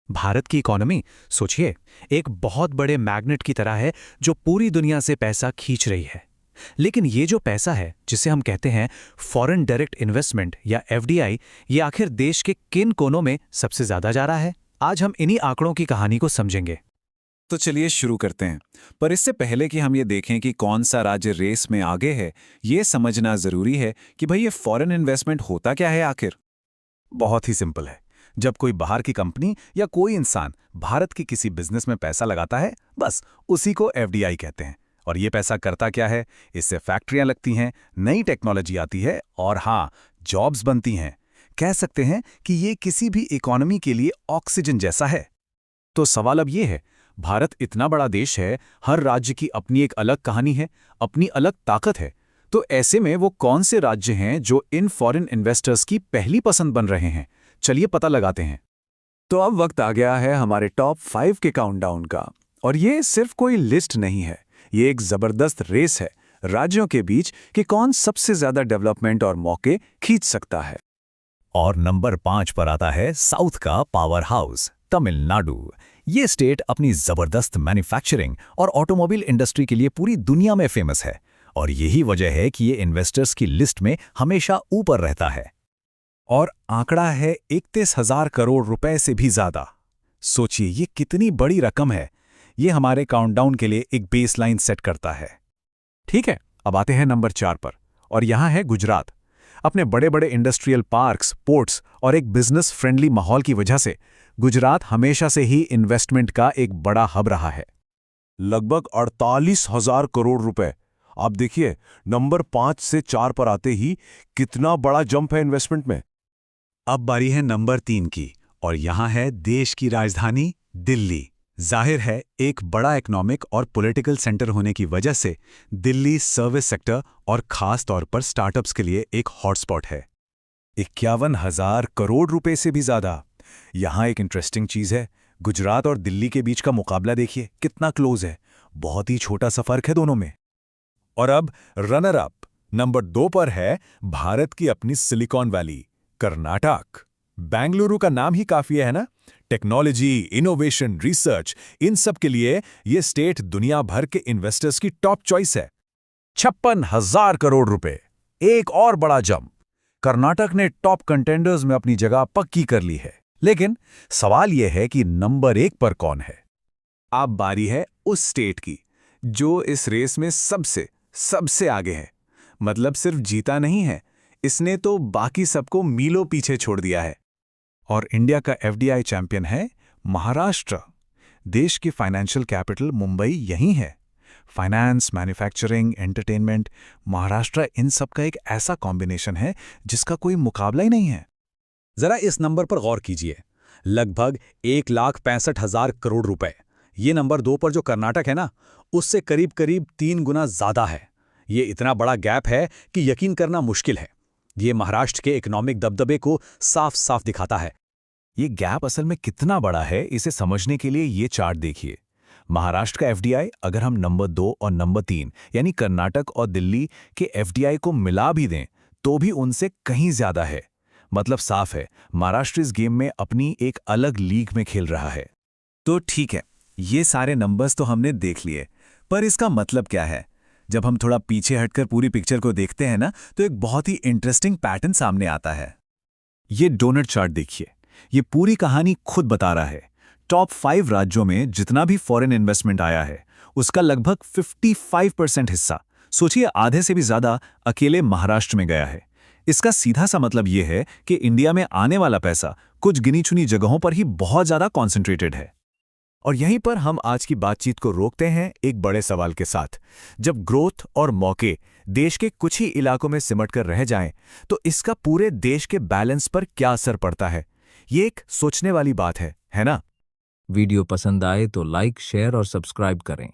भारत की इकोनॉमी सोचिए, एक बहुत बड़े मैग्नेट की तरह है जो पूरी दुनिया से पैसा खींच रही है। लेकिन ये जो पैसा है जिसे हम कहते हैं फॉरेन डायरेक्ट इन्वेस्टमेंट या एफडीआई, ये आखिर देश के किन कोनों में सबसे ज्यादा जा रहा है? आज हम इन्हीं आंकड़ों की कहानी को समझेंगे। तो चलिए शुरू करते हैं। पर इससे पहले कि हम ये देखें कि कौन सा राज्य रेस में आगे है, ये समझना जरूरी है कि भाई ये फॉरेन इन्वेस्टमेंट होता क्या है आखिर। बहुत ही सिंपल है। जब कोई बाहर की कंपनी या कोई इंसान भारत की किसी बिजनेस में पैसा लगाता है, बस उसी को एफडीआई कहते हैं। और ये पैसा करता क्या है? इससे फैक्ट्रियां लगती हैं, नई टेक्नोलॉजी आती है और हाँ, जॉब्स बनती हैं। कह सकते हैं कि ये किसी भी इकोनॉमी के लिए ऑक्सीजन जैसा है। तो सवाल अब ये है, भारत इतना बड़ा देश है, हर राज्य की अपनी एक अलग कहानी है, अपनी अलग ताकत है। तो ऐसे में वो कौन से राज्य हैं जो इन फॉरेन इन्वेस्टर्स की पहली पसंद बन रहे हैं? चलिए पता लगाते हैं। तो अब वक्त आ गया है हमारे टॉप 5 के काउंटडाउन का। और ये सिर्फ कोई लिस्ट नहीं है, ये एक जबरदस्त रेस है राज्यों के बीच कि कौन सबसे ज्यादा डेवलपमेंट और मौके खींच सकता है। और नंबर 5 पर आता है साउथ का पावर हाउस तमिलनाडु। ये स्टेट अपनी जबरदस्त मैन्युफैक्चरिंग और ऑटोमोबाइल इंडस्ट्री के लिए पूरी दुनिया में फेमस है। और यही वजह है कि ये इन्वेस्टर्स की लिस्ट में हमेशा ऊपर रहता है। और आंकड़ा है 31,000 करोड़ रुपए से भी ज्यादा। सोचिए ये कितनी बड़ी रकम है। ये हमारे काउंटडाउन के लिए एक बेसलाइन सेट करता है। ठीक है, अब आते हैं नंबर 4 पर। और यहां है गुजरात। अपने बड़े बड़े इंडस्ट्रियल पार्क्स, पोर्ट्स और एक बिजनेस फ्रेंडली माहौल की वजह से गुजरात हमेशा से ही इन्वेस्टमेंट का एक बड़ा हब रहा है। लगभग 48,000 करोड़ रुपए। आप देखिए, नंबर 5 से 4 पर आते ही कितना बड़ा जंप है इन्वेस्टमेंट में। अब बारी है नंबर 3 की। और यहां है देश की राजधानी दिल्ली। जाहिर है, एक बड़ा इकोनॉमिक और पॉलिटिकल सेंटर होने की वजह से दिल्ली सर्विस सेक्टर और खास तौर पर स्टार्टअप्स के लिए एक हॉटस्पॉट है। 51,000 करोड़ रुपए से भी ज्यादा। यहां एक इंटरेस्टिंग चीज है, गुजरात और दिल्ली के बीच का मुकाबला देखिए कितना क्लोज है। बहुत ही छोटा सा फर्क है दोनों में। और अब रनर अप नंबर 2 पर है भारत की अपनी सिलिकॉन वैली, कर्नाटक। बेंगलुरु का नाम ही काफी है ना? टेक्नोलॉजी, इनोवेशन, रिसर्च, इन सब के लिए ये स्टेट दुनिया भर के इन्वेस्टर्स की टॉप चॉइस है। 56,000 करोड़ रुपए। एक और बड़ा जंप। कर्नाटक ने टॉप कंटेंडर्स में अपनी जगह पक्की कर ली है। लेकिन सवाल यह है कि नंबर 1 पर कौन है? अब बारी है उस स्टेट की जो इस रेस में सबसे आगे है। मतलब सिर्फ जीता नहीं है, इसने तो बाकी सबको मीलों पीछे छोड़ दिया है। और इंडिया का एफडीआई चैंपियन है महाराष्ट्र। देश की फाइनेंशियल कैपिटल मुंबई यहीं है। फाइनेंस, मैन्युफैक्चरिंग, एंटरटेनमेंट, महाराष्ट्र इन सब का एक ऐसा कॉम्बिनेशन है जिसका कोई मुकाबला ही नहीं है। जरा इस नंबर पर गौर कीजिए, लगभग 1,65,000 करोड़ रुपए। ये नंबर 2 पर जो कर्नाटक है ना, उससे करीब करीब 3 गुना ज्यादा है। ये इतना बड़ा गैप है कि यकीन करना मुश्किल है। ये महाराष्ट्र के इकोनॉमिक दबदबे को साफ साफ दिखाता है। ये गैप असल में कितना बड़ा है, इसे समझने के लिए ये चार्ट देखिए। महाराष्ट्र का एफडीआई अगर हम नंबर 2 और नंबर 3 यानी कर्नाटक और दिल्ली के एफडीआई को मिला भी दें तो भी उनसे कहीं ज्यादा है। मतलब साफ है, महाराष्ट्र इस गेम में अपनी एक अलग लीग में खेल रहा है। तो ठीक है, ये सारे नंबर्स तो हमने देख लिए, पर इसका मतलब क्या है? जब हम थोड़ा पीछे हटकर पूरी पिक्चर को देखते हैं ना, तो एक बहुत ही इंटरेस्टिंग पैटर्न सामने आता है। ये डोनट चार्ट देखिए, ये पूरी कहानी खुद बता रहा है। टॉप 5 राज्यों में जितना भी फॉरेन इन्वेस्टमेंट आया है, उसका लगभग 55% हिस्सा, सोचिए आधे से भी ज्यादा, अकेले महाराष्ट्र में गया है। इसका सीधा सा मतलब यह है कि इंडिया में आने वाला पैसा कुछ गिनी चुनी जगहों पर ही बहुत ज्यादा कॉन्सेंट्रेटेड है। और यहीं पर हम आज की बातचीत को रोकते हैं एक बड़े सवाल के साथ। जब ग्रोथ और मौके देश के कुछ ही इलाकों में सिमट कर रह जाएं, तो इसका पूरे देश के बैलेंस पर क्या असर पड़ता है? ये एक सोचने वाली बात है ना? वीडियो पसंद आए तो लाइक, शेयर और सब्सक्राइब करें।